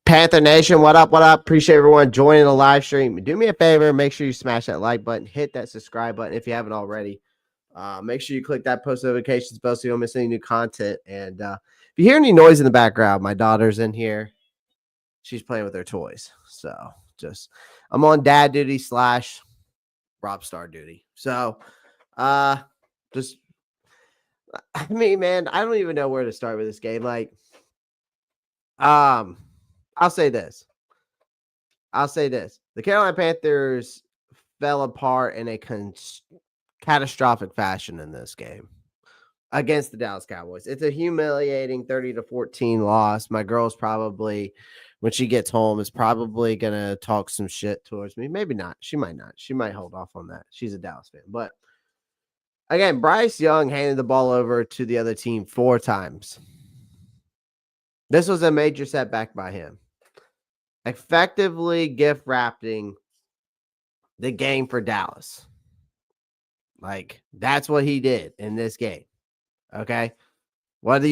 Panther Nation, what up? What up? Appreciate everyone joining the live stream. Do me a favor, make sure you smash that like button, hit that subscribe button if you haven't already. Make sure you click that post notifications bell so you don't miss any new content. And if you hear any noise in the background, my daughter's in here. She's playing with her toys. So I'm on dad duty / Ropp star duty. So man, I don't even know where to start with this game. I'll say this. The Carolina Panthers fell apart in a catastrophic fashion in this game against the Dallas Cowboys. It's a humiliating 30-14 loss. My girl's probably, when she gets home, is probably going to talk some shit towards me. Maybe not. She might not. She might hold off on that. She's a Dallas fan. But again, Bryce Young handed the ball over to the other team 4 times. This was a major setback by him. Effectively gift wrapping the game for Dallas. That's what he did in this game. Okay. Whether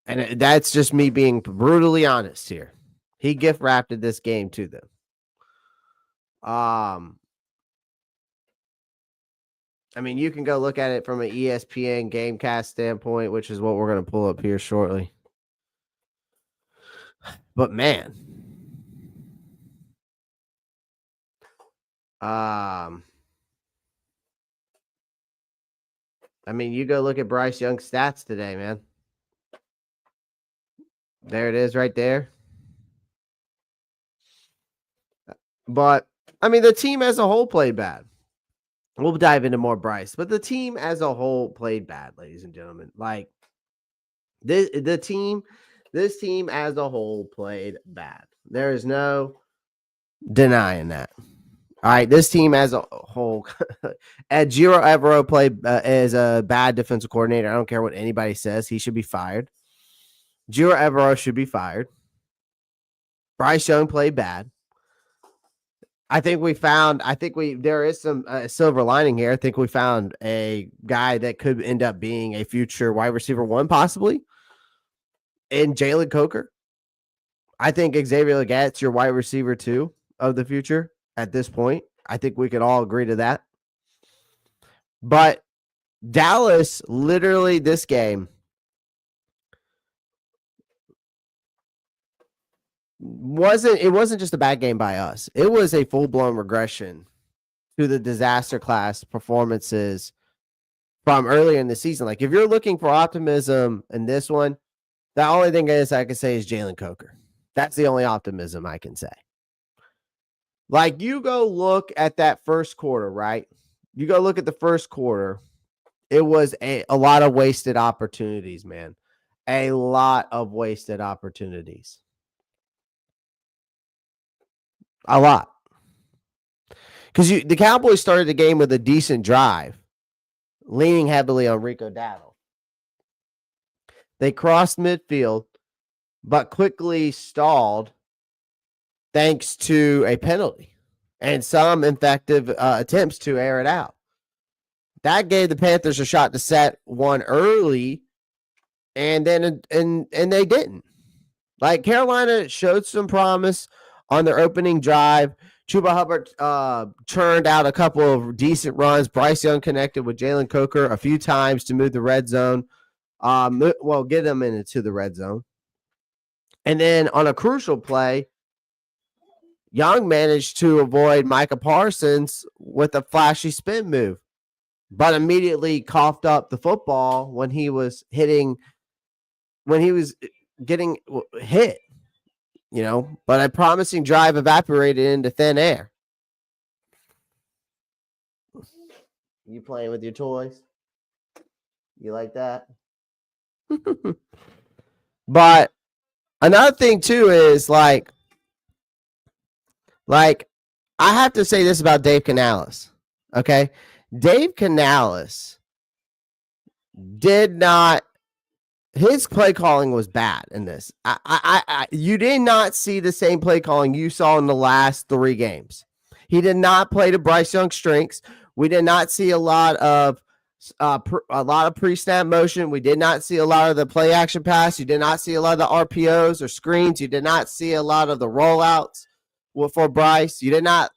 and that's just me being brutally honest here. He gift wrapped this game to them. You can go look at it from an ESPN Gamecast standpoint, which is what we're going to pull up here shortly. But man, you go look at Bryce Young's stats today, man. There it is right there. But, the team as a whole played bad. We'll dive into more Bryce, but the team as a whole played bad, ladies and gentlemen. This team as a whole played bad. There is no denying that. All right, this team as a whole, Ejiro Evero played as a bad defensive coordinator. I don't care what anybody says. He should be fired. Ejiro Evero should be fired. Bryce Young played bad. There is some silver lining here. I think we found a guy that could end up being a future wide receiver 1, possibly, in Jalen Coker. I think Xavier Legat's your wide receiver 2 of the future at this point. I think we can all agree to that. But Dallas, literally this game, wasn't just a bad game by us. It was a full-blown regression to the disaster class performances from earlier in the season. If you're looking for optimism in this one, the only thing I can say is Jalen Coker. That's the only optimism I can say. You go look at that first quarter, right? You go look at the first quarter. It was a lot of wasted opportunities, man. A lot of wasted opportunities. A lot. Because the Cowboys started the game with a decent drive, leaning heavily on Rico Dowdle. They crossed midfield, but quickly stalled thanks to a penalty and some effective attempts to air it out. That gave the Panthers a shot to set one early, and then and they didn't. Carolina showed some promise on their opening drive. Chuba Hubbard churned out a couple of decent runs. Bryce Young connected with Jalen Coker a few times to move the red zone. Get them into the red zone. And then on a crucial play, Young managed to avoid Micah Parsons with a flashy spin move, but immediately coughed up the football when he was getting hit, but a promising drive evaporated into thin air. You playing with your toys? You like that? But another thing too is I have to say this about Dave Canales. Okay. Dave Canales his play calling was bad in this. You did not see the same play calling you saw in the last 3 games. He did not play to Bryce Young's strengths. We did not see a lot of a lot of pre-snap motion. We did not see a lot of the play action pass. You did not see a lot of the RPOs or screens. You did not see a lot of the rollouts for Bryce. You did not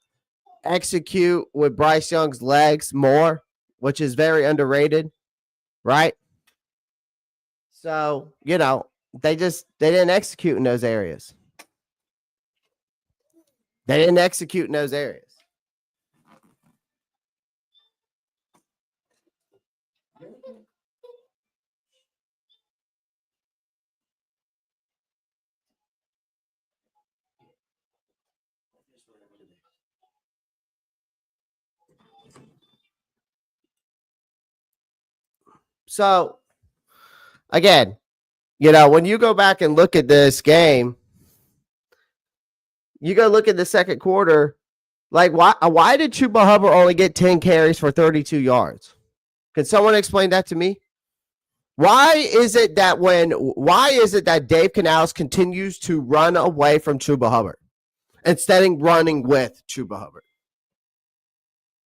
execute with Bryce Young's legs more, which is very underrated, right? So, they didn't execute in those areas. They didn't execute in those areas. So, again, when you go back and look at this game, you go look at the second quarter, like why did Chuba Hubbard only get 10 carries for 32 yards? Can someone explain that to me? Why is it that Dave Canales continues to run away from Chuba Hubbard instead of running with Chuba Hubbard?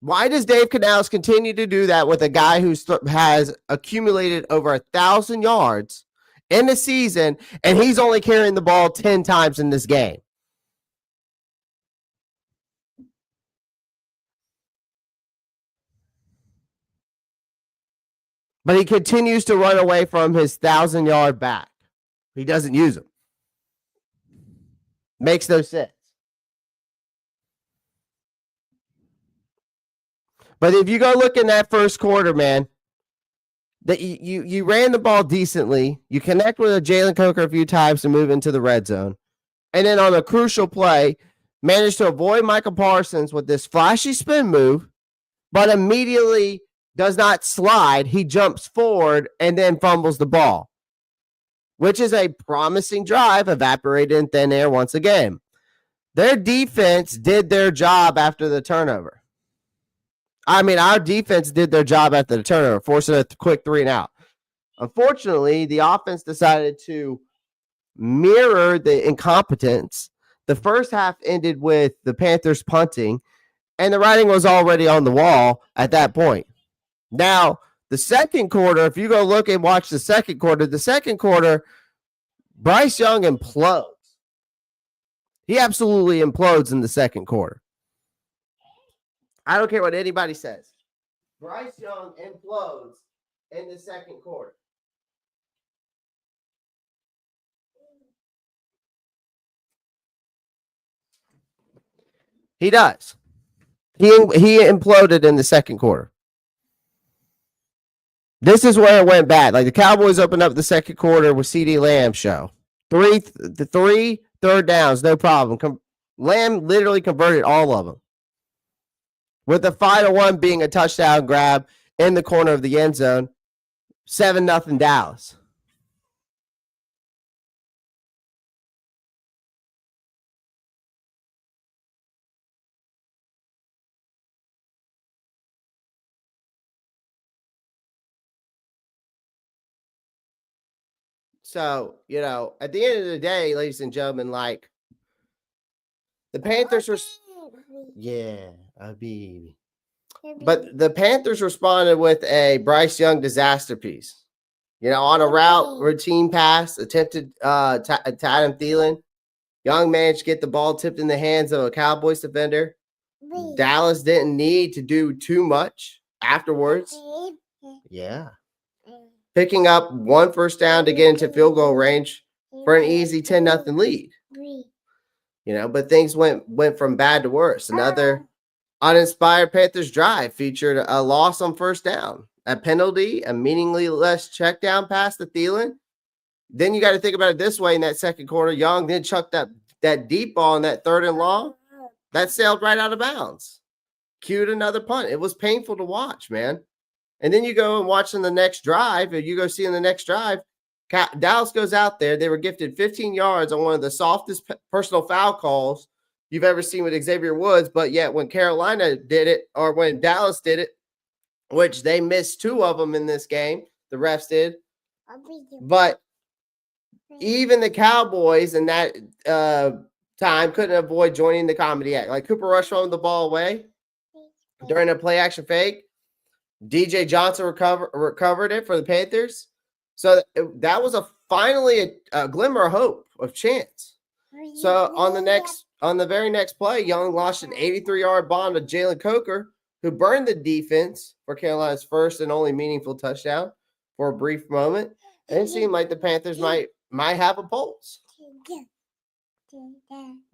Why does Dave Canales continue to do that with a guy who has accumulated over 1,000 yards in the season, and he's only carrying the ball 10 times in this game? But he continues to run away from his 1,000-yard back. He doesn't use them. Makes no sense. But if you go look in that first quarter, man, that you ran the ball decently. You connect with a Jalen Coker a few times to move into the red zone. And then on a crucial play, managed to avoid Michael Parsons with this flashy spin move, but immediately does not slide. He jumps forward and then fumbles the ball, which is a promising drive evaporated in thin air once again. Their defense did their job after the turnover. I mean, our defense did their job after the turnover, forcing a quick 3-and-out. Unfortunately, the offense decided to mirror the incompetence. The first half ended with the Panthers punting, and the writing was already on the wall at that point. Now, the second quarter, if you go look and watch the second quarter, Bryce Young implodes. He absolutely implodes in the second quarter. I don't care what anybody says. Bryce Young implodes in the second quarter. He does. He imploded in the second quarter. This is where it went bad. Like the Cowboys opened up the second quarter with CeeDee Lamb show. Three third downs, no problem. Lamb literally converted all of them. With the final one being a touchdown grab in the corner of the end zone. 7-0 Dallas. So, at the end of the day, ladies and gentlemen, like the Panthers were, but the Panthers responded with a Bryce Young disaster piece. On a route routine pass, attempted to Adam Thielen. Young managed to get the ball tipped in the hands of a Cowboys defender. Dallas didn't need to do too much afterwards. Yeah. Picking up one first down to get into field goal range for an easy 10-0 lead. But things went from bad to worse. Another uninspired Panthers drive featured a loss on first down, a penalty, a meaningless check down pass to Thielen. Then you got to think about it this way in that second quarter. Young did chuck that deep ball in that 3rd and long. That sailed right out of bounds. Cued another punt. It was painful to watch, man. And then you go and watch in the next drive, and you go see in the next drive, Dallas goes out there. They were gifted 15 yards on one of the softest personal foul calls you've ever seen with Xavier Woods. But yet when Carolina did it, or when Dallas did it, which they missed 2 of them in this game, the refs did. But even the Cowboys in that time couldn't avoid joining the comedy act. Like Cooper Rush throwing the ball away during a play action fake. DJ Johnson recovered it for the Panthers. So that was finally a glimmer of hope, of chance. So on the very next play, Young launched an 83-yard bomb to Jalen Coker, who burned the defense for Carolina's first and only meaningful touchdown for a brief moment. And it seemed like the Panthers might have a pulse.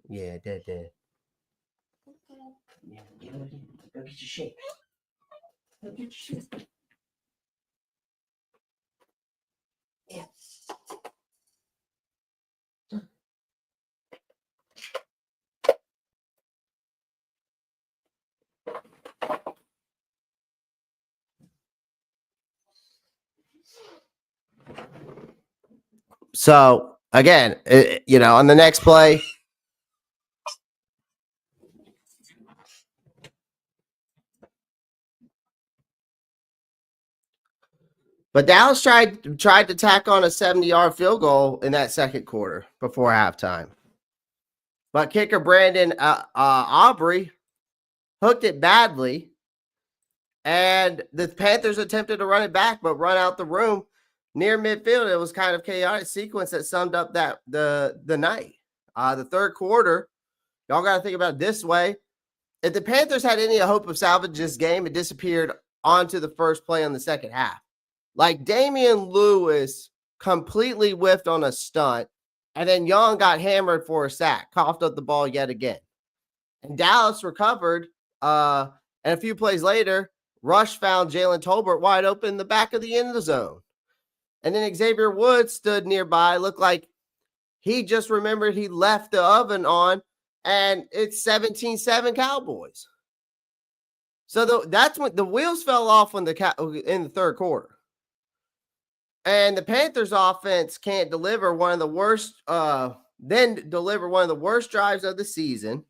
Yeah, Dad. Yeah, go get your shake. Go get your shake. Yeah. So again, on the next play, but Dallas tried to tack on a 70-yard field goal in that second quarter before halftime. But kicker Brandon Aubrey hooked it badly, and the Panthers attempted to run it back, but run out the room near midfield. It was kind of chaotic sequence that summed up that the night. The third quarter, y'all got to think about it this way. If the Panthers had any hope of salvaging this game, it disappeared onto the first play on the second half. Like Damian Lewis completely whiffed on a stunt, and then Young got hammered for a sack, coughed up the ball yet again. And Dallas recovered, and a few plays later, Rush found Jalen Tolbert wide open in the back of the end zone. And then Xavier Woods stood nearby, looked like he just remembered he left the oven on, and it's 17-7 Cowboys. So that's when the wheels fell off in the third quarter. And the Panthers offense can't deliver one of the worst drives of the season.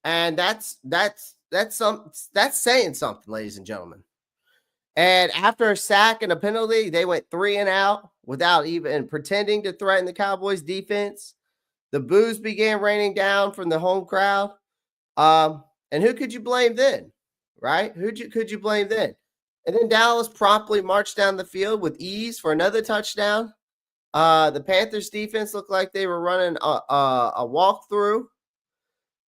And that's saying something, ladies and gentlemen. And after a sack and a penalty, they went 3 and out without even pretending to threaten the Cowboys defense. The boos began raining down from the home crowd. And who could you blame then? Right? Could you blame then? And then Dallas promptly marched down the field with ease for another touchdown. The Panthers defense looked like they were running a walkthrough.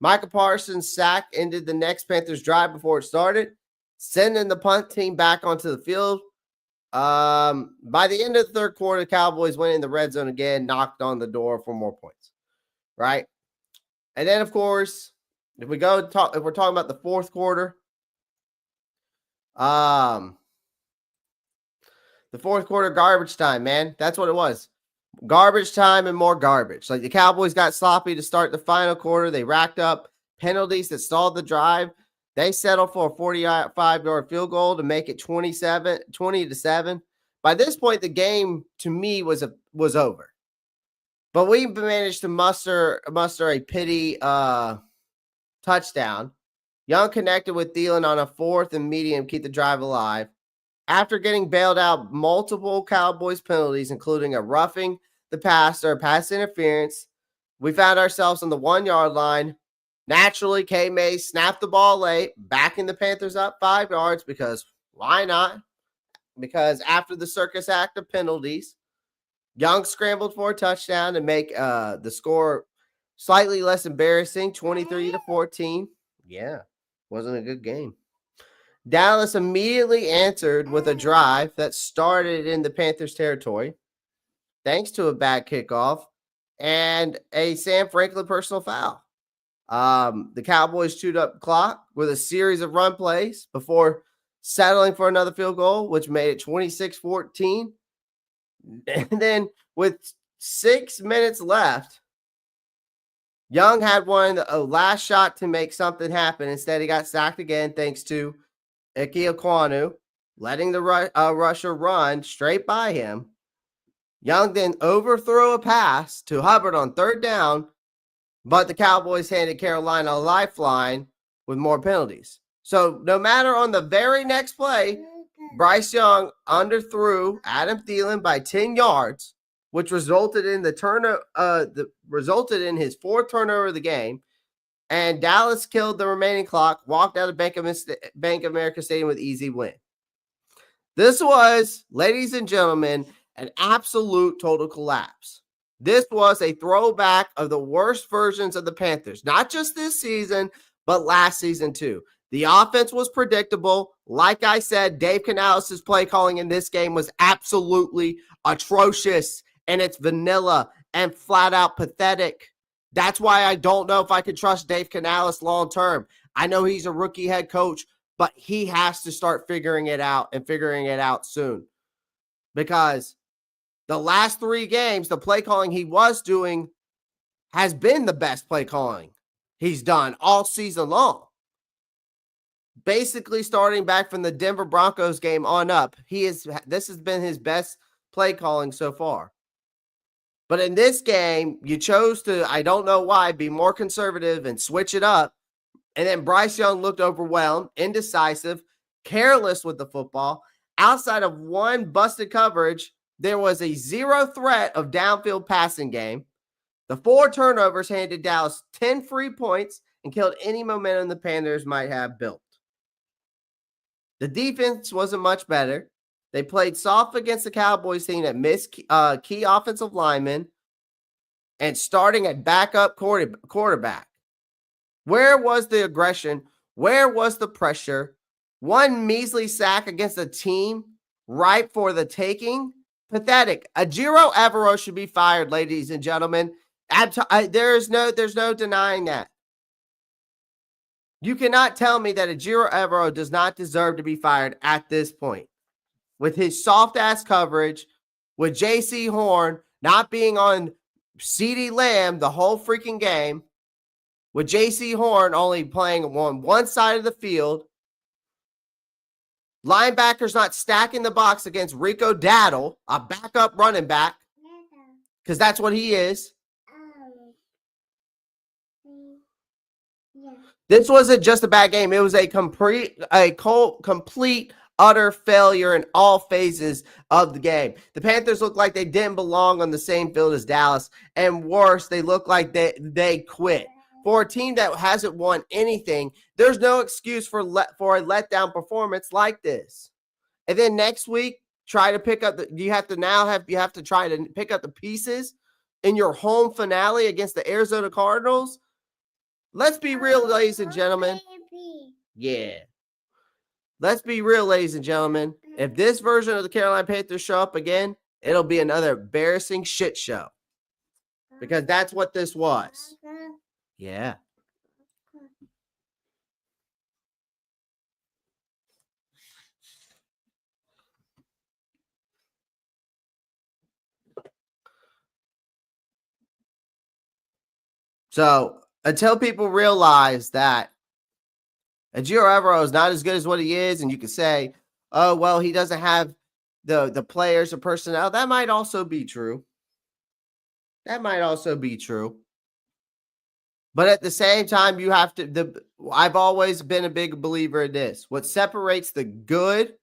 Micah Parsons' sack ended the next Panthers drive before it started, sending the punt team back onto the field. By the end of the third quarter, the Cowboys went in the red zone again, knocked on the door for more points. Right? And then, of course, if we're talking about the fourth quarter, the fourth quarter garbage time, man. That's what it was. Garbage time and more garbage. Like the Cowboys got sloppy to start the final quarter. They racked up penalties that stalled the drive. They settled for a 45-yard field goal to make it 20-7. By this point, the game to me was over. But we managed to muster a pity touchdown. Young connected with Thielen on a 4th and medium, keep the drive alive. After getting bailed out multiple Cowboys penalties, including a roughing the passer, pass interference, we found ourselves on the 1-yard line. Naturally, K-May snapped the ball late, backing the Panthers up 5 yards because why not? Because after the circus act of penalties, Young scrambled for a touchdown to make the score slightly less embarrassing, 23-14. Yeah, wasn't a good game. Dallas immediately answered with a drive that started in the Panthers' territory, thanks to a bad kickoff and a Sam Franklin personal foul. The Cowboys chewed up the clock with a series of run plays before settling for another field goal, which made it 26-14. And then with 6 minutes left, Young had a last shot to make something happen. Instead, he got sacked again thanks to Ike Ekwonu, letting the rusher run straight by him. Young then overthrew a pass to Hubbard on 3rd down, but the Cowboys handed Carolina a lifeline with more penalties. So no matter on the very next play, Bryce Young underthrew Adam Thielen by 10 yards, which resulted in his 4th turnover of the game. And Dallas killed the remaining clock, walked out of Bank of America Stadium with easy win. This was, ladies and gentlemen, an absolute total collapse. This was a throwback of the worst versions of the Panthers, not just this season, but last season too. The offense was predictable. Like I said, Dave Canales' play calling in this game was absolutely atrocious, and it's vanilla and flat out pathetic. That's why I don't know if I could trust Dave Canales long term. I know he's a rookie head coach, but he has to start figuring it out and figuring it out soon. Because the last 3 games, the play calling he was doing has been the best play calling he's done all season long. Basically, starting back from the Denver Broncos game on up, this has been his best play calling so far. But in this game, you chose to, I don't know why, be more conservative and switch it up. And then Bryce Young looked overwhelmed, indecisive, careless with the football. Outside of one busted coverage, there was a 0 threat of downfield passing game. The 4 turnovers handed Dallas 10 free points and killed any momentum the Panthers might have built. The defense wasn't much better. They played soft against the Cowboys team that missed key offensive linemen and starting at backup quarterback. Where was the aggression? Where was the pressure? One measly sack against a team ripe for the taking? Pathetic. Ejiro Evero should be fired, ladies and gentlemen. There's no denying that. You cannot tell me that Ejiro Evero does not deserve to be fired at this point. With his soft-ass coverage, with J.C. Horn not being on CeeDee Lamb the whole freaking game, with J.C. Horn only playing on one side of the field, linebackers not stacking the box against Rico Dowdle, a backup running back, because that's what he is. This wasn't just a bad game. It was a complete, utter failure in all phases of the game. The Panthers looked like they didn't belong on the same field as Dallas, and worse, they looked like they quit. For a team that hasn't won anything, there's no excuse for a letdown performance like this. And then next week, try to pick up you have to try to pick up the pieces in your home finale against the Arizona Cardinals. Let's be real, ladies and gentlemen. Yeah. Let's be real, ladies and gentlemen. If this version of the Carolina Panthers show up again, it'll be another embarrassing shit show. Because that's what this was. Yeah. So until people realize that Ejiro Evero is not as good as what he is, and you can say, oh, well, he doesn't have the players or personnel. That might also be true. But at the same time, you have to I've always been a big believer in this. What separates the good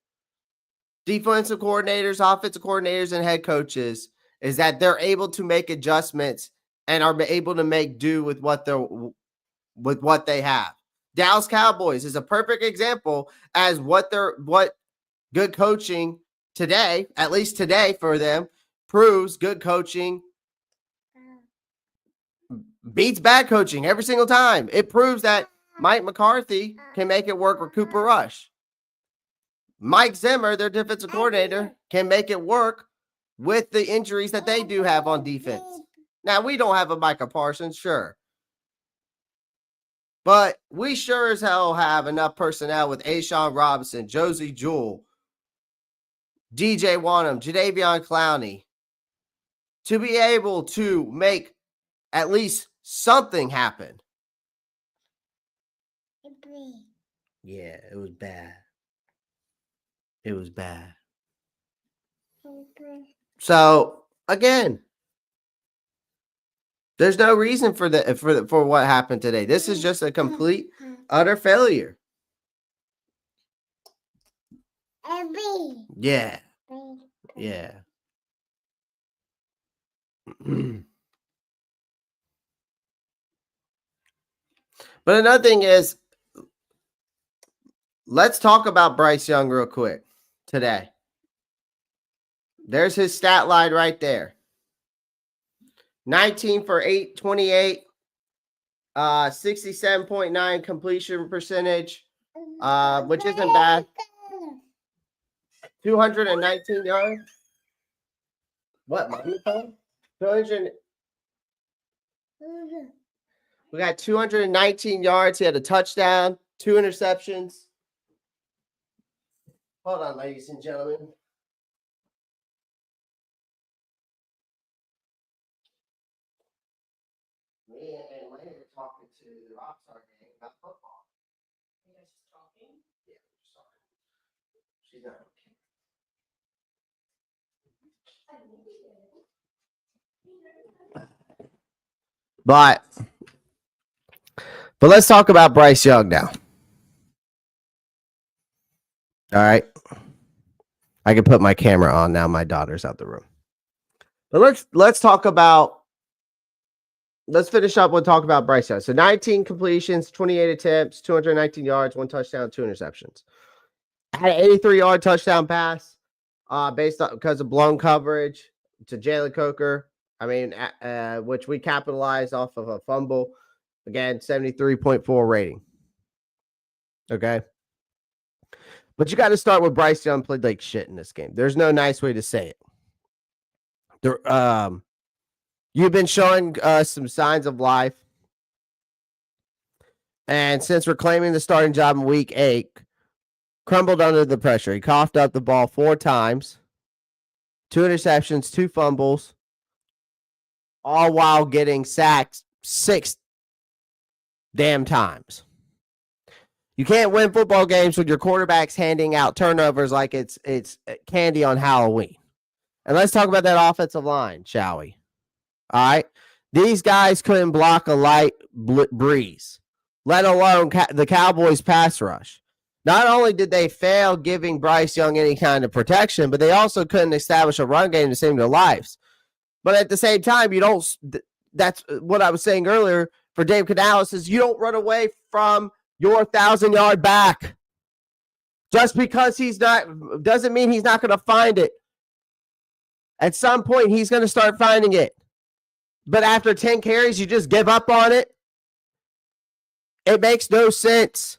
defensive coordinators, offensive coordinators, and head coaches is that they're able to make adjustments and are able to make do with what they have. Dallas Cowboys is a perfect example as what good coaching today, at least today for them, proves good coaching beats bad coaching every single time. It proves that Mike McCarthy can make it work with Cooper Rush. Mike Zimmer, their defensive coordinator, can make it work with the injuries that they do have on defense. Now, we don't have a Micah Parsons, sure. But we sure as hell have enough personnel with A'Shawn Robinson, Josie Jewell, DJ Wanham, Jadeveon Clowney to be able to make at least something happen. Yeah, it was bad. It was bad. So, again, there's no reason for what happened today. This is just a complete, utter failure. Yeah. Yeah. But another thing is, let's talk about Bryce Young real quick today. There's his stat line right there. 19 for 828, 67.9 completion percentage, which isn't bad. 219 yards. What, mommy phone? 200. We got 219 yards. He had a touchdown, 2 interceptions. Hold on, ladies and gentlemen. Me and Lane are talking to the Rockstar gang about football. You guys just talking? Yeah, we're just talking. She's not okay. But let's talk about Bryce Young now. All right. I can put my camera on now. My daughter's out the room. But let's talk about. Let's finish up. We'll talk about Bryce Young. So 19 completions, 28 attempts, 219 yards, 1 touchdown, 2 interceptions. Had an 83-yard touchdown pass, based on because of blown coverage to Jalen Coker. I mean, which we capitalized off of a fumble. Again, 73.4 rating. Okay. But you got to start with Bryce Young played like shit in this game. There's no nice way to say it. You've been showing some signs of life. And since reclaiming the starting job in week 8, crumbled under the pressure. He coughed up the ball 4 times, 2 interceptions, 2 fumbles, all while getting sacked 6 damn times. You can't win football games with your quarterbacks handing out turnovers like it's candy on Halloween. And let's talk about that offensive line, shall we? All right. These guys couldn't block a light breeze, let alone the Cowboys pass rush. Not only did they fail giving Bryce Young any kind of protection, but they also couldn't establish a run game to save their lives. But at the same time, that's what I was saying earlier for Dave Canales is you don't run away from your 1,000-yard back. Just because he's not doesn't mean he's not going to find it. At some point, he's going to start finding it. But after 10 carries, you just give up on it. It makes no sense.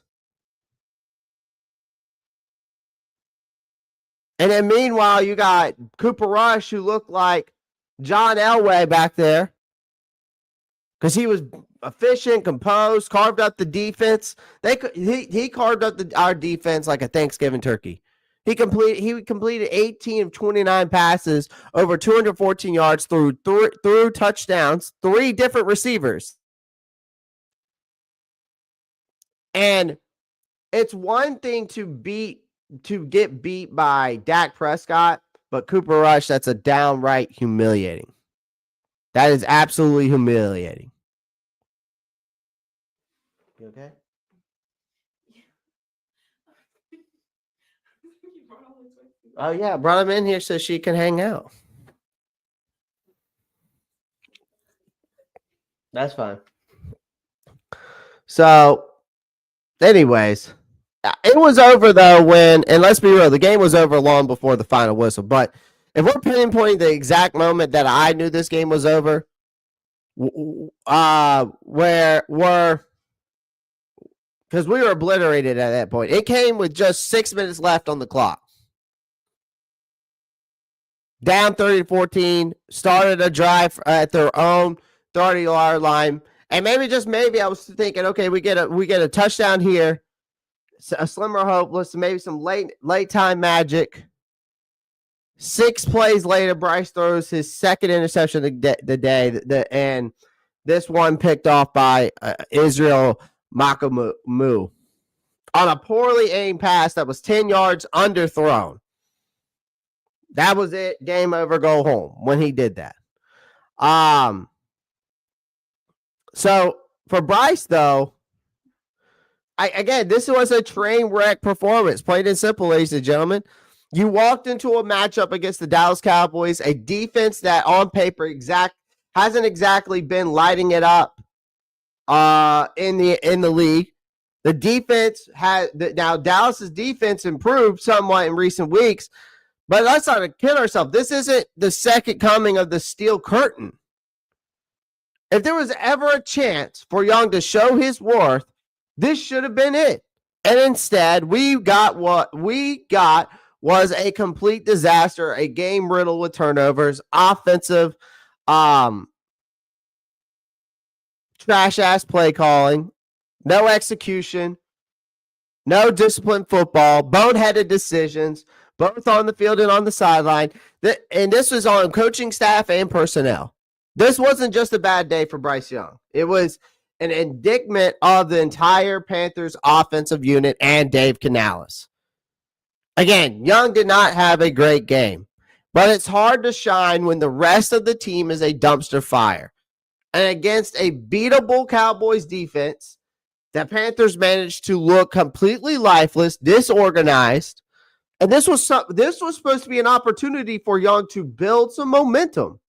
And then meanwhile, you got Cooper Rush, who looked like John Elway back there. Because he was efficient, composed, carved up the defense. He carved up our defense like a Thanksgiving turkey. He completed 18 of 29 passes, over 214 yards through touchdowns, 3 different receivers. And it's one thing to get beat by Dak Prescott, but Cooper Rush, that's a downright humiliating. That is absolutely humiliating. You okay? Oh, yeah. Brought him in here so she can hang out. That's fine. So, anyways, it was over, though, and let's be real, the game was over long before the final whistle. But if we're pinpointing the exact moment that I knew this game was over, because we were obliterated at that point. It came with just 6 minutes left on the clock. Down 30-14, started a drive at their own 30-yard line. And maybe I was thinking, okay, we get a touchdown here. A slimmer hope, maybe some late time magic. 6 plays later, Bryce throws his second interception of the day, and this one picked off by Israel Makamu on a poorly aimed pass that was 10 yards underthrown. That was it. Game over, go home when he did that. So for Bryce, though, this was a train wreck performance. Plain and simple, ladies and gentlemen. You walked into a matchup against the Dallas Cowboys, a defense that on paper hasn't exactly been lighting it up in the league. The defense now Dallas's defense improved somewhat in recent weeks, But let's not kid ourselves. This isn't the second coming of the steel curtain. If there was ever a chance for Young to show his worth, this should have been it. And instead, we got what we got was a complete disaster, a game riddled with turnovers, offensive, trash ass play calling, no execution, no disciplined football, boneheaded decisions, both on the field and on the sideline. And this was on coaching staff and personnel. This wasn't just a bad day for Bryce Young. It was an indictment of the entire Panthers offensive unit and Dave Canales. Again, Young did not have a great game, but it's hard to shine when the rest of the team is a dumpster fire. And against a beatable Cowboys defense, the Panthers managed to look completely lifeless, disorganized, and this was supposed to be an opportunity for Young to build some momentum.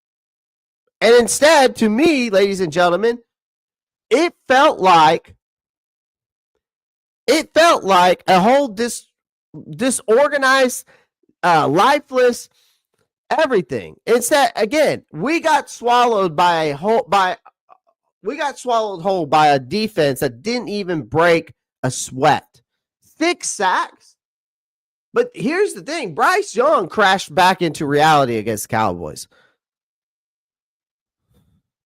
And instead, to me, ladies and gentlemen, it felt like a whole disorganized, lifeless everything. Instead, again, we got swallowed whole by a defense that didn't even break a sweat. 6 sacks. But here's the thing. Bryce Young crashed back into reality against the Cowboys.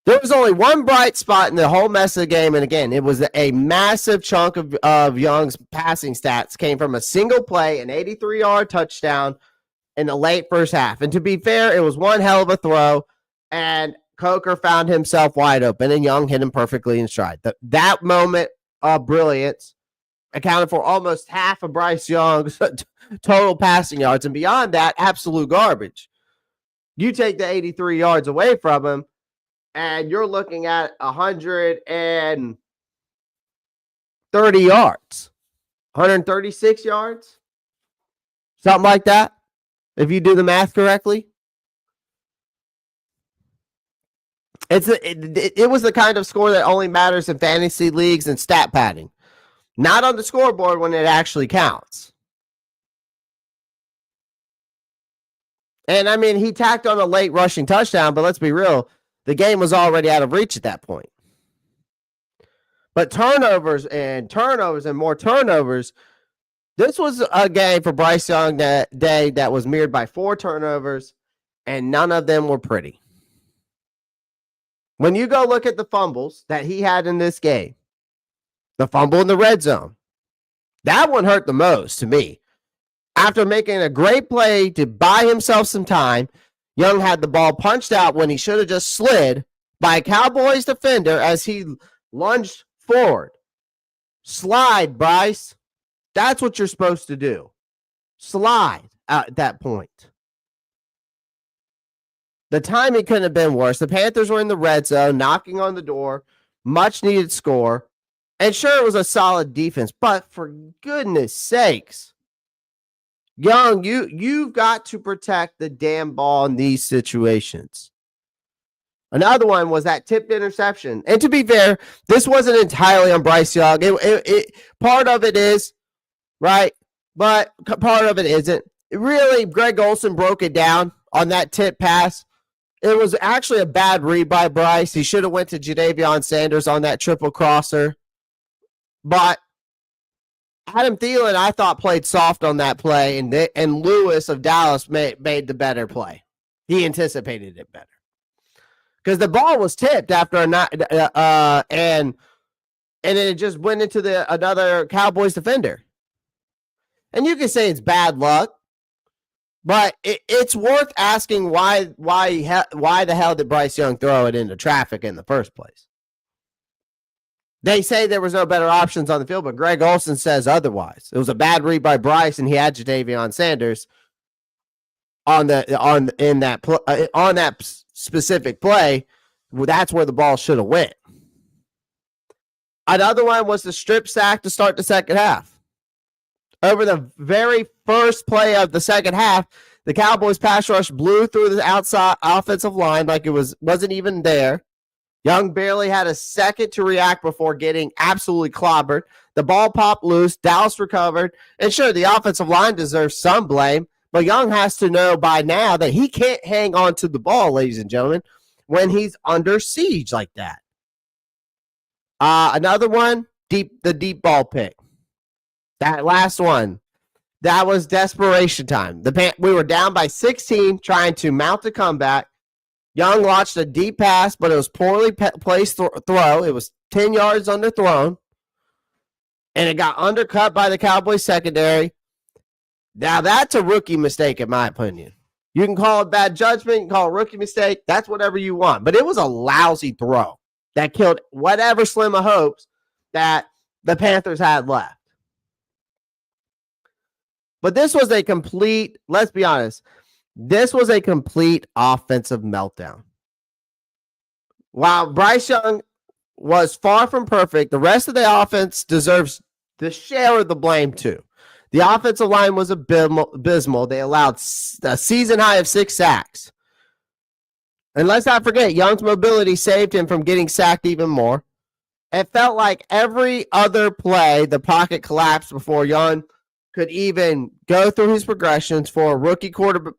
There was only one bright spot in the whole mess of the game, and again, it was a massive chunk of Young's passing stats came from a single play, an 83-yard touchdown in the late first half. And to be fair, it was one hell of a throw, and Coker found himself wide open, and Young hit him perfectly in stride. That moment of brilliance accounted for almost half of Bryce Young's total passing yards, and beyond that, absolute garbage. You take the 83 yards away from him, and you're looking at 130 yards, 136 yards, something like that, if you do the math correctly. It was the kind of score that only matters in fantasy leagues and stat padding, not on the scoreboard when it actually counts. And I mean, he tacked on a late rushing touchdown, but let's be real, the game was already out of reach at that point. But turnovers and more turnovers. This was a game for Bryce Young that day that was mirrored by 4 turnovers, and none of them were pretty. When you go look at the fumbles that he had in this game, the fumble in the red zone, that one hurt the most to me. After making a great play to buy himself some time, Young had the ball punched out when he should have just slid by a Cowboys defender as he lunged forward. Slide, Bryce. That's what you're supposed to do. Slide at that point. The timing couldn't have been worse. The Panthers were in the red zone, knocking on the door, much needed score. And sure, it was a solid defense, but for goodness sakes, Young, you've got to protect the damn ball in these situations. Another one was that tipped interception. And to be fair, this wasn't entirely on Bryce Young. Part of it is, right? But part of it isn't. Really, Greg Olsen broke it down on that tip pass. It was actually a bad read by Bryce. He should have went to Jadavion Sanders on that triple crosser. But Adam Thielen, I thought, played soft on that play, and Lewis of Dallas made the better play. He anticipated it better. Because the ball was tipped after and it just went into another Cowboys defender. And you can say it's bad luck, but it's worth asking why the hell did Bryce Young throw it into traffic in the first place? They say there was no better options on the field, but Greg Olsen says otherwise. It was a bad read by Bryce, and he had Jadavion Sanders on that specific play. That's where the ball should have went. Another one was the strip sack to start the second half. Over the very first play of the second half, the Cowboys pass rush blew through the outside offensive line like it wasn't even there. Young barely had a second to react before getting absolutely clobbered. The ball popped loose. Dallas recovered. And sure, the offensive line deserves some blame, But Young has to know by now that he can't hang on to the ball, ladies and gentlemen, when he's under siege like that. Another one, the deep ball pick. That last one, that was desperation time. We were down by 16, trying to mount a comeback. Young launched a deep pass, but it was poorly placed throw. It was 10 yards underthrown, and it got undercut by the Cowboys secondary. Now, that's a rookie mistake, in my opinion. You can call it bad judgment, you can call it a rookie mistake. That's whatever you want. But it was a lousy throw that killed whatever slim of hopes that the Panthers had left. But this was a complete, let's be honest, this was a complete offensive meltdown. While Bryce Young was far from perfect, the rest of the offense deserves the share of the blame too. The offensive line was abysmal. They allowed a season high of 6 sacks. And let's not forget, Young's mobility saved him from getting sacked even more. It felt like every other play, the pocket collapsed before Young could even go through his progressions for a rookie for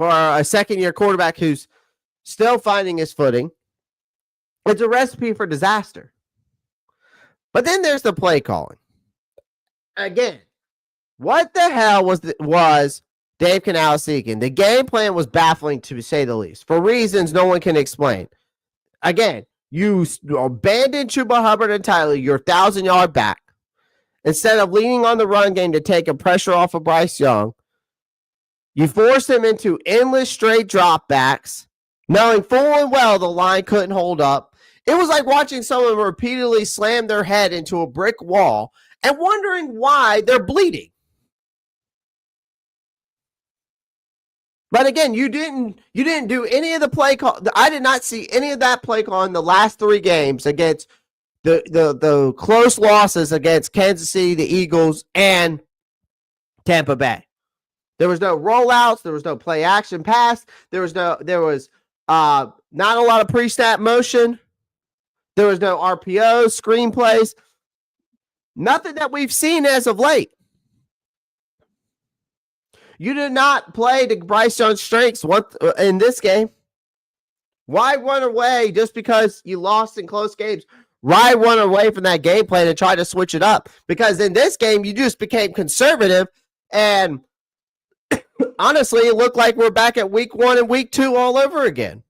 a second-year quarterback who's still finding his footing. It's a recipe for disaster. But then there's the play calling. Again, what the hell was Dave Canales seeking? The game plan was baffling, to say the least, for reasons no one can explain. Again, you abandoned Chuba Hubbard entirely, your 1,000-yard back. Instead of leaning on the run game to take a pressure off of Bryce Young, you forced him into endless straight dropbacks, knowing full and well the line couldn't hold up. It was like watching someone repeatedly slam their head into a brick wall and wondering why they're bleeding. But again, you didn't do any of the play call. I did not see any of that play call in the last 3 games against the close losses against Kansas City, the Eagles, and Tampa Bay. There was no rollouts. There was no play action pass. There was not a lot of pre-snap motion. There was no RPOs, screen plays. Nothing that we've seen as of late. You did not play to Bryce Young's strengths in this game. Why run away just because you lost in close games? Why run away from that game plan and try to switch it up? Because in this game, you just became conservative, and honestly, it looked like we're back at week 1 and week 2 all over again.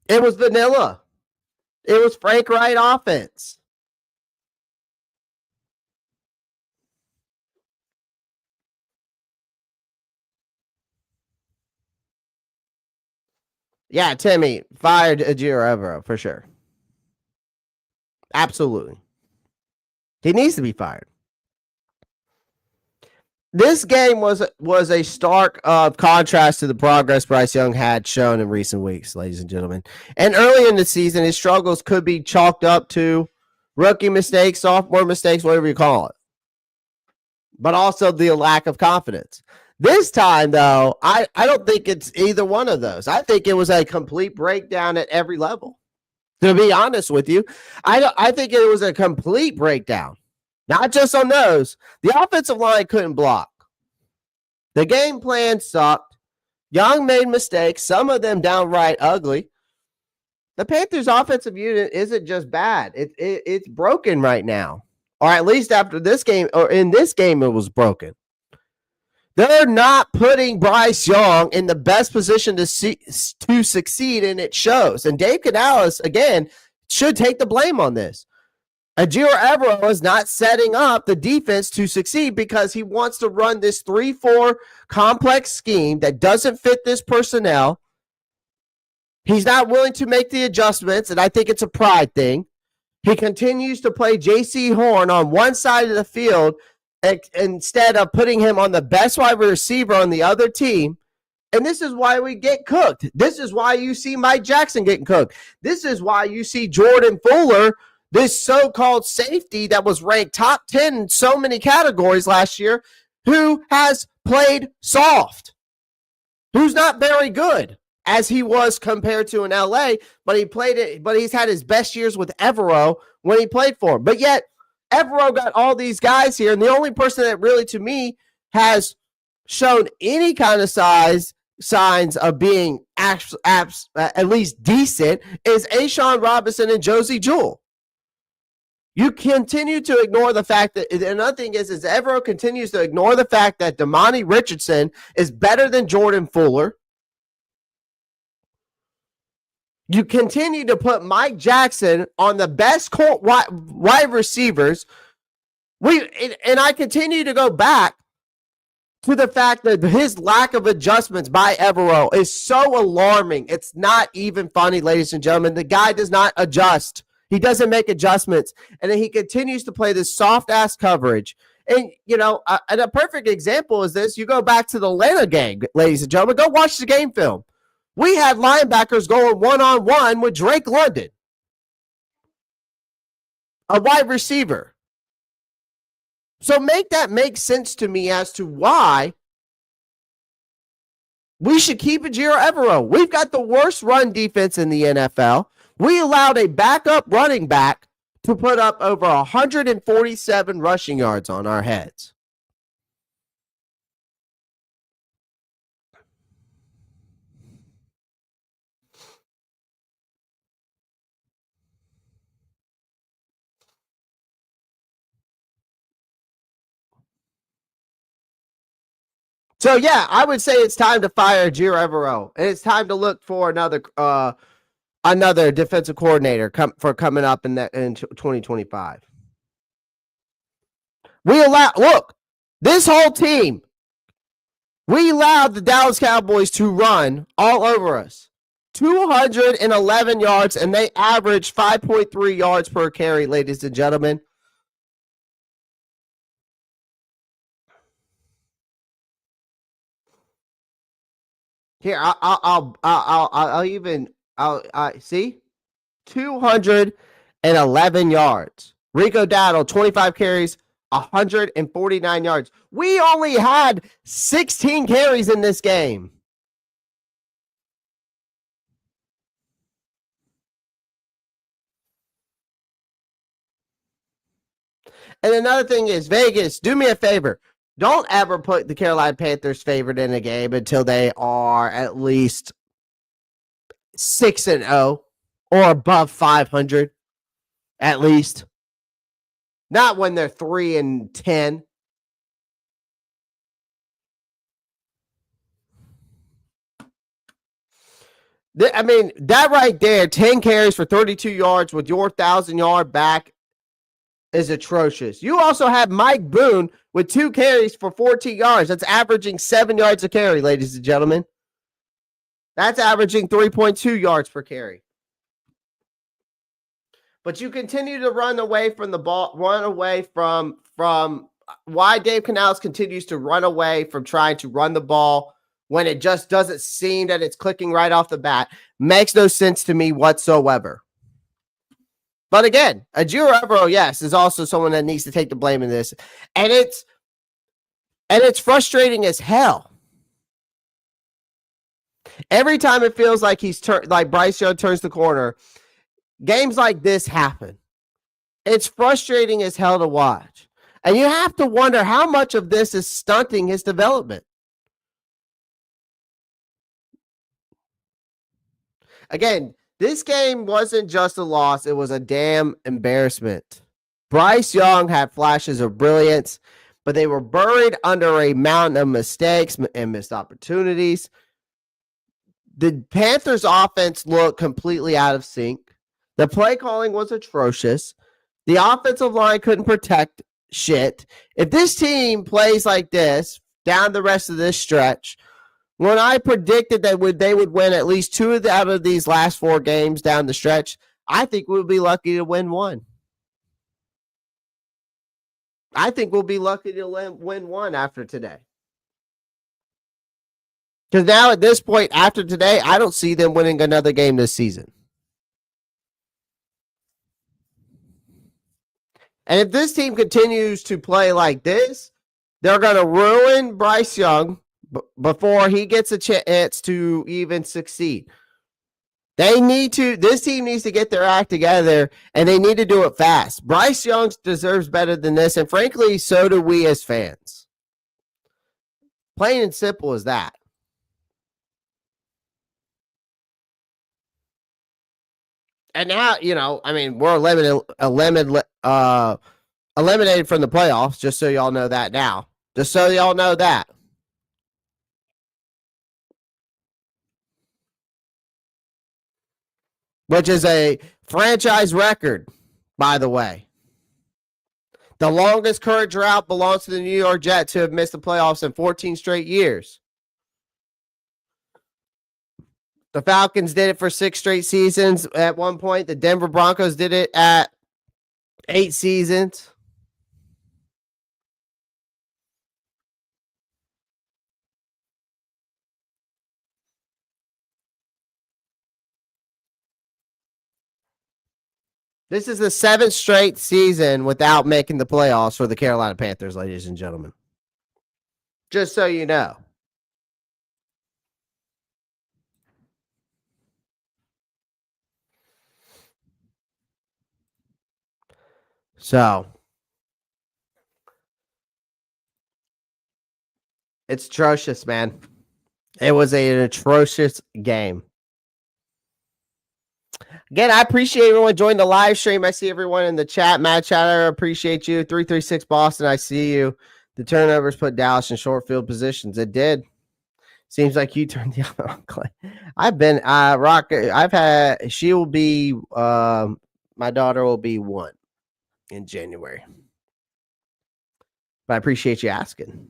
It was vanilla. It was Frank Wright offense. Yeah, Timmy fired Ejiro Evero for sure. Absolutely. He needs to be fired. This game was a stark contrast to the progress Bryce Young had shown in recent weeks, ladies and gentlemen. And early in the season, his struggles could be chalked up to rookie mistakes, sophomore mistakes, whatever you call it. But also the lack of confidence. This time, though, I don't think it's either one of those. I think it was a complete breakdown at every level. To be honest with you, I think it was a complete breakdown. Not just on those. The offensive line couldn't block. The game plan sucked. Young made mistakes, some of them downright ugly. The Panthers' offensive unit isn't just bad. It's broken right now. Or at least after this game, or in this game, it was broken. They're not putting Bryce Young in the best position to succeed, and it shows. And Dave Canales, again, should take the blame on this. Ejiro Evero is not setting up the defense to succeed because he wants to run this 3-4 complex scheme that doesn't fit this personnel. He's not willing to make the adjustments, and I think it's a pride thing. He continues to play J.C. Horn on one side of the field instead of putting him on the best wide receiver on the other team. And this is why we get cooked. This is why you see Mike Jackson getting cooked. This is why you see Jordan Fuller, this so-called safety that was ranked top 10 in so many categories last year, who has played soft, who's not very good as he was compared to in LA, but he played it, but he's had his best years with Evero when he played for him. But yet Evero got all these guys here, and the only person that really, to me, has shown any kind of signs of being at least decent is A'Shawn Robinson and Josie Jewell. You continue to ignore the fact that, another thing is Evero continues to ignore the fact that Damani Richardson is better than Jordan Fuller. You continue to put Mike Jackson on the best wide receivers. And I continue to go back to the fact that his lack of adjustments by Evero is so alarming. It's not even funny, ladies and gentlemen. The guy does not adjust. He doesn't make adjustments. And then he continues to play this soft-ass coverage. And, and a perfect example is this. You go back to the Atlanta game, ladies and gentlemen. Go watch the game film. We had linebackers going one-on-one with Drake London, a wide receiver. So make that make sense to me as to why we should keep Ejiro Evero. We've got the worst run defense in the NFL. We allowed a backup running back to put up over 147 rushing yards on our heads. So, yeah, I would say it's time to fire Ejiro Evero. And it's time to look for another defensive coordinator coming up in 2025. This whole team, we allowed the Dallas Cowboys to run all over us. 211 yards, and they averaged 5.3 yards per carry, ladies and gentlemen. Here, I'll see 211 yards. Rico Dowdle, 25 carries, 149 yards. We only had 16 carries in this game. And another thing is, Vegas, do me a favor. Don't ever put the Carolina Panthers favored in a game until they are at least 6-0 or above 500, at least. Not when they're 3-10. I mean, that right there, 10 carries for 32 yards with your 1,000-yard back is atrocious. You also have Mike Boone with 2 carries for 14 yards. That's averaging 7 yards a carry, ladies and gentlemen. That's averaging 3.2 yards per carry. But you continue to run away from the ball, run away from why Dave Canales continues to run away from trying to run the ball when it just doesn't seem that it's clicking right off the bat. Makes no sense to me whatsoever. But again, Ejiro Evero, yes, is also someone that needs to take the blame in this. And it's frustrating as hell. Every time it feels like like Bryce Young turns the corner, games like this happen. It's frustrating as hell to watch. And you have to wonder how much of this is stunting his development. Again, this game wasn't just a loss. It was a damn embarrassment. Bryce Young had flashes of brilliance, but they were buried under a mountain of mistakes and missed opportunities. The Panthers offense looked completely out of sync. The play calling was atrocious. The offensive line couldn't protect shit. If this team plays like this down the rest of this stretch, when I predicted that they would win at least 2 out of these last 4 games down the stretch, I think we'll be lucky to win 1. I think we'll be lucky to win 1 after today. Because now at this point, after today, I don't see them winning another game this season. And if this team continues to play like this, they're going to ruin Bryce Young before he gets a chance to even succeed. This team needs to get their act together, and they need to do it fast. Bryce Young deserves better than this, and frankly, so do we as fans. Plain and simple as that. And now, we're eliminated from the playoffs, just so y'all know that now. Just so y'all know that. Which is a franchise record, by the way. The longest current drought belongs to the New York Jets, who have missed the playoffs in 14 straight years. The Falcons did it for 6 straight seasons at one point. The Denver Broncos did it at 8 seasons. This is the 7th straight season without making the playoffs for the Carolina Panthers, ladies and gentlemen. Just so you know. So, it's atrocious, man. It was an atrocious game. Again, I appreciate everyone joining the live stream. I see everyone in the chat. Matt Chatter, appreciate you. 336 Boston, I see you. The turnovers put Dallas in short field positions. It did. Seems like you turned the other on, Clay. I've been Rock. She will be. My daughter will be 1 in January. But I appreciate you asking.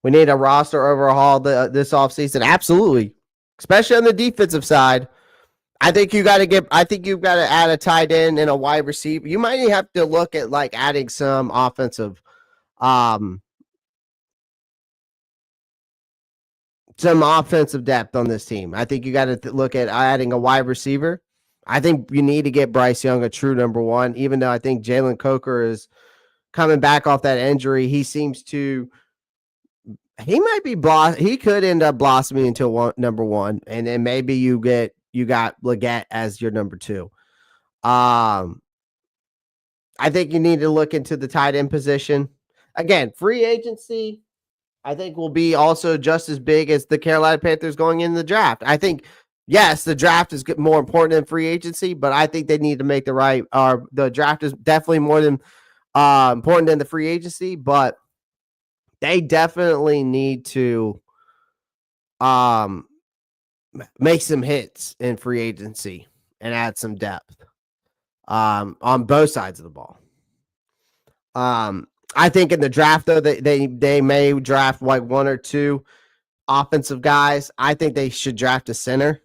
We need a roster overhaul this offseason. Absolutely. Especially on the defensive side. I think you've got to add a tight end and a wide receiver. You might have to look at adding some offensive depth on this team. I think you got to look at adding a wide receiver. I think you need to get Bryce Young a true number 1, even though I think Jalen Coker is coming back off that injury. He might be he could end up blossoming into number 1, and then maybe you got Leggett as your number 2. I think you need to look into the tight end position. Again, free agency, I think, will be also just as big as the Carolina Panthers going in the draft. I think, yes, the draft is more important than free agency, but I think they need to make the draft is definitely more than important than the free agency, but they definitely need to make some hits in free agency and add some depth on both sides of the ball. I think in the draft, though, they may draft 1 or 2 offensive guys. I think they should draft a center.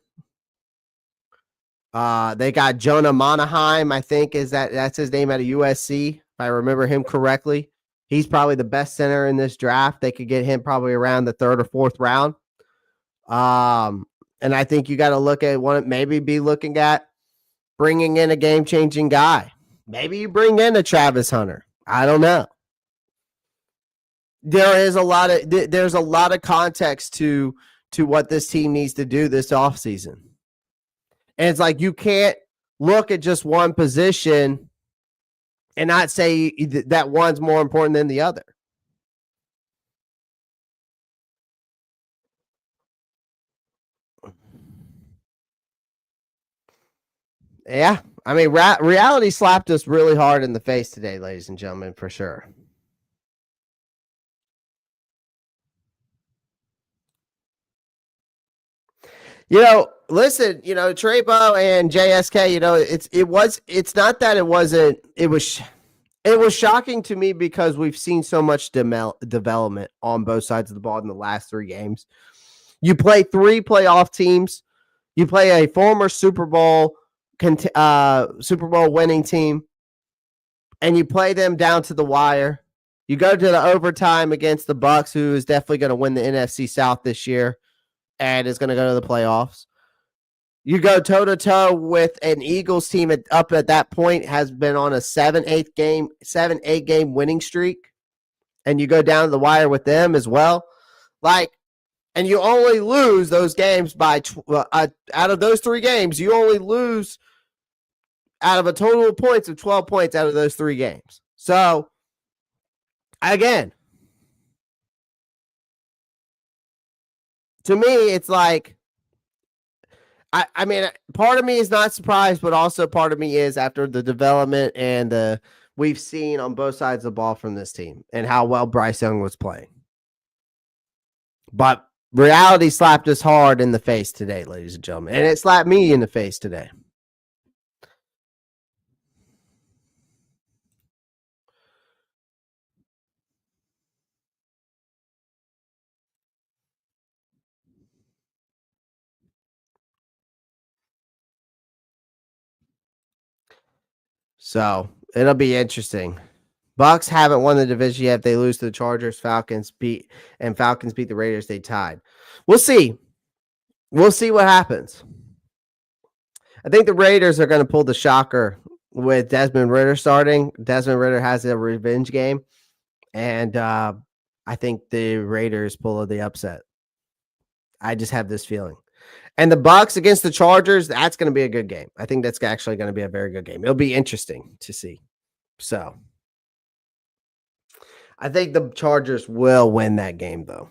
They got Jonah Monaheim, I think that's his name, out of USC, if I remember him correctly. He's probably the best center in this draft. They could get him probably around the 3rd or 4th round. And I think you got to look at be looking at bringing in a game-changing guy. Maybe you bring in a Travis Hunter. I don't know. There's a lot of context to what this team needs to do this offseason. And it's like you can't look at just one position and not say that one's more important than the other. Yeah. I mean, reality slapped us really hard in the face today, ladies and gentlemen, for sure. Listen, Trebo and JSK, it's not that it wasn't, it was shocking to me because we've seen so much development on both sides of the ball in the last 3 games. You play 3 playoff teams. You play a former Super Bowl winning team, and you play them down to the wire. You go to the overtime against the Bucs, who is definitely going to win the NFC South this year and is going to go to the playoffs. You go toe-to-toe with an Eagles team up at that point has been on a 7-8 game winning streak, and you go down to the wire with them as well. Like, and you only lose those games by out of those 3 games, you only lose out of a total of points of 12 points out of those 3 games. So, again, to me, it's like, I mean, part of me is not surprised, but also part of me is after the development and the we've seen on both sides of the ball from this team and how well Bryce Young was playing. But reality slapped us hard in the face today, ladies and gentlemen, and it slapped me in the face today. So it'll be interesting. Bucks haven't won the division yet. If they lose to the Chargers, Falcons beat the Raiders. They tied. We'll see. We'll see what happens. I think the Raiders are going to pull the shocker with Desmond Ridder starting. Desmond Ridder has a revenge game, and I think the Raiders pull the upset. I just have this feeling. And the Bucks against the Chargers, that's going to be a good game. I think that's actually going to be a very good game. It'll be interesting to see. So I think the Chargers will win that game, though.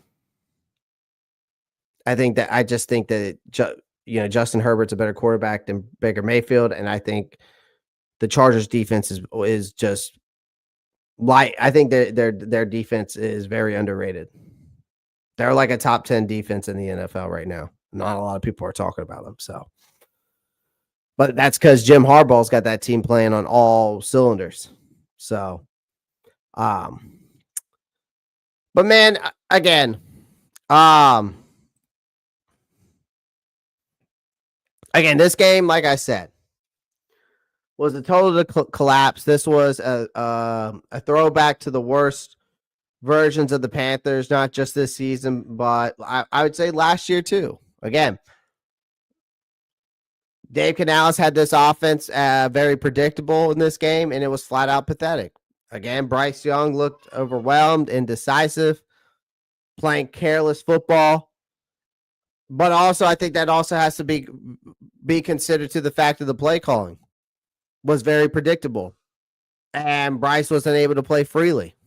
I just think that Justin Herbert's a better quarterback than Baker Mayfield, and I think the Chargers defense is just light. I think their defense is very underrated. They're like a top 10 defense in the NFL right now. Not a lot of people are talking about them. So, but that's because Jim Harbaugh's got that team playing on all cylinders. So, but man, again, this game, like I said, was a total collapse. This was a throwback to the worst versions of the Panthers, not just this season, but I would say last year too. Again, Dave Canales had this offense very predictable in this game, and it was flat out pathetic. Again, Bryce Young looked overwhelmed, indecisive, playing careless football. But also, I think that also has to be considered to the fact that the play calling was very predictable, and Bryce wasn't able to play freely.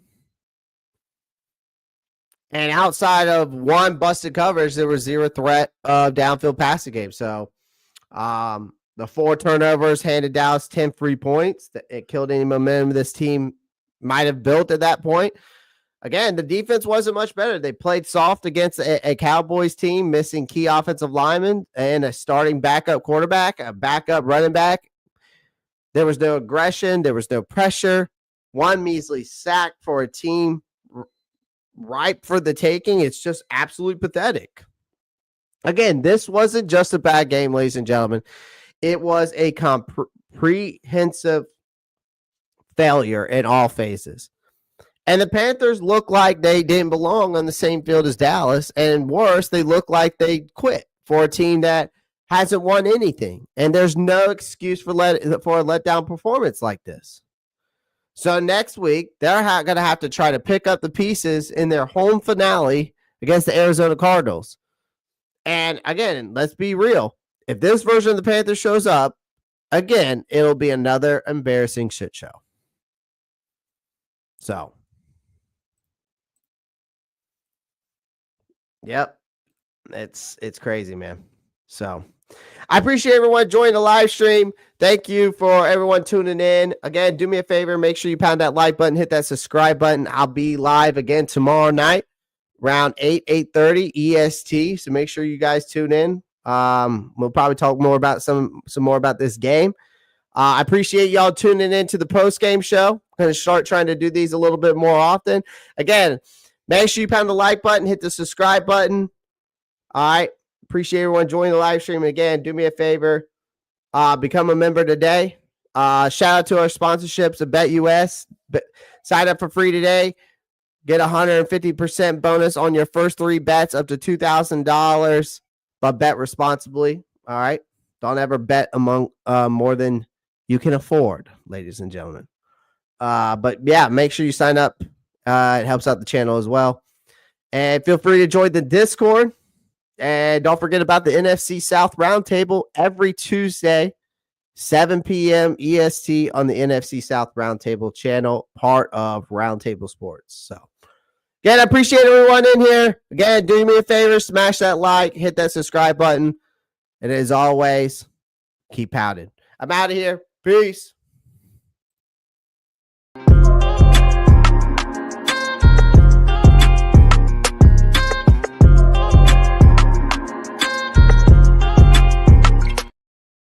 And outside of one busted coverage, there was zero threat of downfield passing game. So the 4 turnovers handed Dallas 10 free points. It killed any momentum this team might have built at that point. Again, the defense wasn't much better. They played soft against a Cowboys team, missing key offensive linemen and a starting backup quarterback, a backup running back. There was no aggression. There was no pressure. One measly sack for a team ripe for the taking. It's just absolutely pathetic. Again, this wasn't just a bad game, ladies and gentlemen. It was a comprehensive failure in all phases. And the Panthers looked like they didn't belong on the same field as Dallas. And worse, they look like they quit for a team that hasn't won anything. And there's no excuse for a letdown performance like this. So next week, they're going to have to try to pick up the pieces in their home finale against the Arizona Cardinals. And again, let's be real. If this version of the Panthers shows up, again, it'll be another embarrassing shit show. So, yep, it's crazy, man. So, I appreciate everyone joining the live stream. Thank you for everyone tuning in. Again, do me a favor. Make sure you pound that like button, hit that subscribe button. I'll be live again tomorrow night around 8:30 EST. So make sure you guys tune in. We'll probably talk more about some more about this game. I appreciate y'all tuning in to the post-game show. I'm going to start trying to do these a little bit more often. Again, make sure you pound the like button, hit the subscribe button. All right. Appreciate everyone joining the live stream. Again, do me a favor. Become a member today. Shout out to our sponsorships of BetUS. Sign up for free today. Get 150% bonus on your first 3 bets up to $2,000. But bet responsibly. All right. Don't ever bet among more than you can afford, ladies and gentlemen. But yeah, make sure you sign up. It helps out the channel as well. And feel free to join the Discord. And don't forget about the NFC South Roundtable every Tuesday, 7 p.m. EST on the NFC South Roundtable channel, part of Roundtable Sports. So, again, I appreciate everyone in here. Again, do me a favor, smash that like, hit that subscribe button. And as always, keep pounding. I'm out of here. Peace.